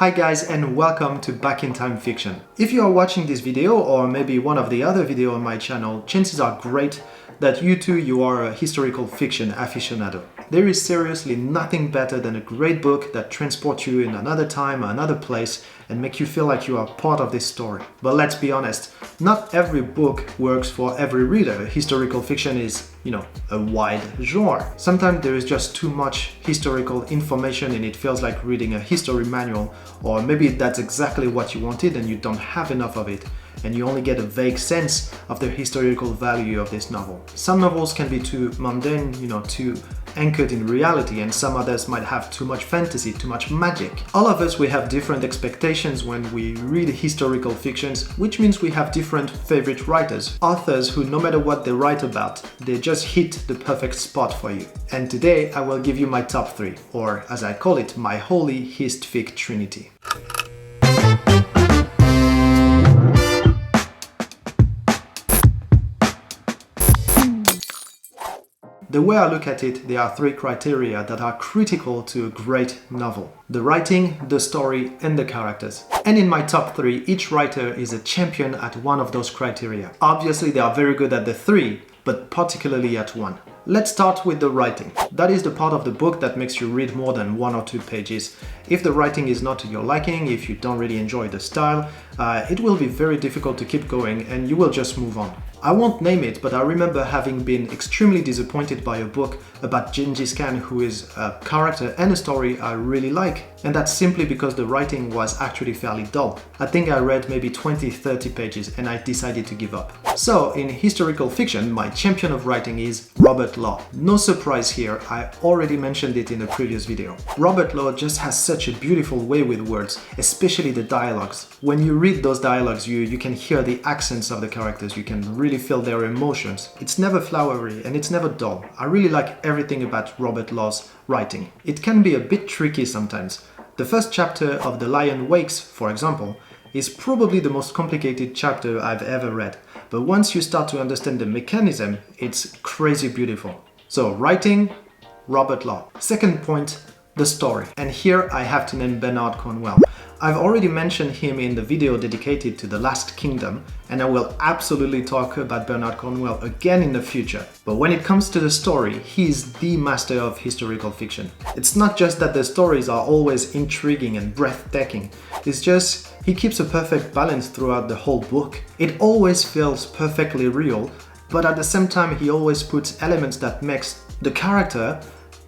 Hi guys, and welcome to Back in Time Fiction. If you are watching this video or maybe one of the other videos on my channel, chances are great that you are a historical fiction aficionado. There is seriously nothing better than a great book that transports you in another time, another place, and make you feel like you are part of this story. But let's be honest, not every book works for every reader. Historical fiction is, a wide genre. Sometimes there is just too much historical information and it feels like reading a history manual, or maybe that's exactly what you wanted and you don't have enough of it, and you only get a vague sense of the historical value of this novel. Some novels can be too mundane, too anchored in reality, and some others might have too much fantasy, too much magic. All of us, we have different expectations when we read historical fictions, which means we have different favorite writers, authors who, no matter what they write about, they just hit the perfect spot for you. And today I will give you my top 3, or as I call it, my holy hist-fic trinity. The way I look at it, there are 3 criteria that are critical to a great novel: the writing, the story, and the characters. And in my top 3, each writer is a champion at one of those criteria. Obviously, they are very good at the 3, but particularly at 1. Let's start with the writing. That is the part of the book that makes you read more than 1 or 2 pages. If the writing is not to your liking, if you don't really enjoy the style, it will be very difficult to keep going and you will just move on. I won't name it, but I remember having been extremely disappointed by a book about Genghis Khan, who is a character and a story I really like. And that's simply because the writing was actually fairly dull. I think I read maybe 20-30 pages and I decided to give up. So, in historical fiction, my champion of writing is Robert Law. No surprise here, I already mentioned it in a previous video. Robert Law just has such a beautiful way with words, especially the dialogues. When you read those dialogues, you can hear the accents of the characters, you can really feel their emotions. It's never flowery and it's never dull. I really like everything about Robert Law's writing. It can be a bit tricky sometimes. The first chapter of The Lion Wakes, for example, is probably the most complicated chapter I've ever read. But once you start to understand the mechanism, it's crazy beautiful. So, writing, Robert Law. Second point, the story. And here I have to name Bernard Cornwell. I've already mentioned him in the video dedicated to The Last Kingdom, and I will absolutely talk about Bernard Cornwell again in the future. But when it comes to the story, he is the master of historical fiction. It's not just that the stories are always intriguing and breathtaking, it's just he keeps a perfect balance throughout the whole book. It always feels perfectly real, but at the same time he always puts elements that makes the character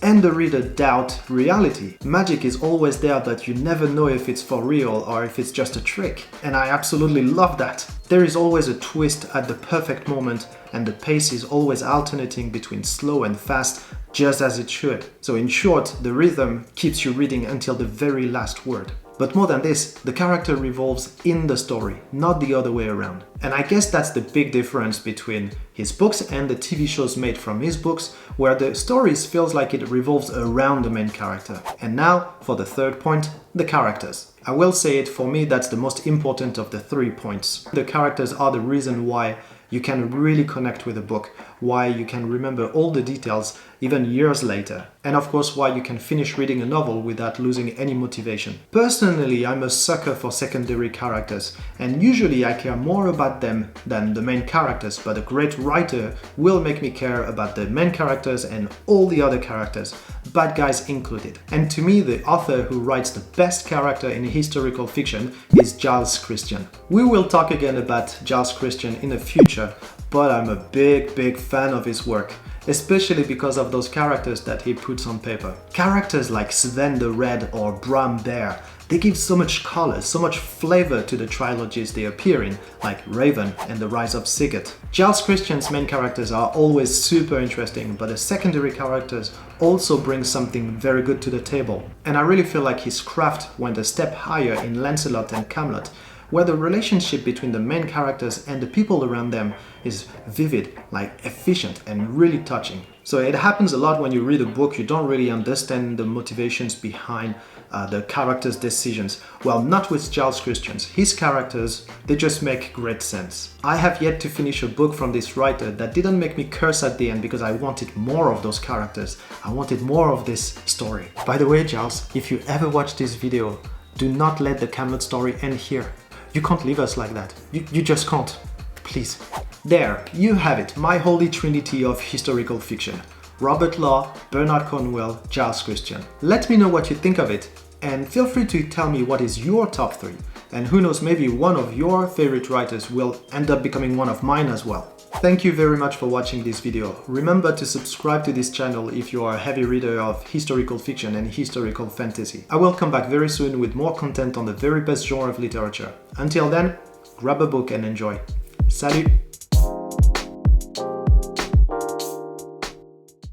and the reader doubt reality. Magic is always there, but you never know if it's for real or if it's just a trick. And I absolutely love that. There is always a twist at the perfect moment, and the pace is always alternating between slow and fast, just as it should. So in short, the rhythm keeps you reading until the very last word. But more than this, the character revolves in the story, not the other way around. And I guess that's the big difference between his books and the TV shows made from his books, where the stories feels like it revolves around the main character. And now, for the third point, the characters. I will say it, for me that's the most important of the 3 points. The characters are the reason why you can really connect with a book, why you can remember all the details even years later, and of course why you can finish reading a novel without losing any motivation. Personally, I'm a sucker for secondary characters, and usually I care more about them than the main characters, but a great writer will make me care about the main characters and all the other characters, bad guys included. And to me, the author who writes the best character in historical fiction is Giles Christian. We will talk again about Giles Christian in the future, but I'm a big fan of his work, especially because of those characters that he puts on paper. Characters like Sven the Red or Bram Bear, they give so much color, so much flavor to the trilogies they appear in, like Raven and The Rise of Sigurd. Giles Christian's main characters are always super interesting, but the secondary characters also bring something very good to the table. And I really feel like his craft went a step higher in Lancelot and Camelot, where the relationship between the main characters and the people around them is vivid, like efficient and really touching. So it happens a lot when you read a book, you don't really understand the motivations behind the characters' decisions. Well, not with Giles Christian's. His characters, they just make great sense. I have yet to finish a book from this writer that didn't make me curse at the end because I wanted more of those characters. I wanted more of this story. By the way, Giles, if you ever watch this video, Do not let the Camelot story end here. You can't leave us like that. You just can't. Please. There, you have it, my holy trinity of historical fiction. Robert Law, Bernard Cornwell, Giles Christian. Let me know what you think of it, and feel free to tell me what is your top 3. And who knows, maybe one of your favorite writers will end up becoming one of mine as well. Thank you very much for watching this video. Remember to subscribe to this channel if you are a heavy reader of historical fiction and historical fantasy. I will come back very soon with more content on the very best genre of literature. Until then, grab a book and enjoy. Salut!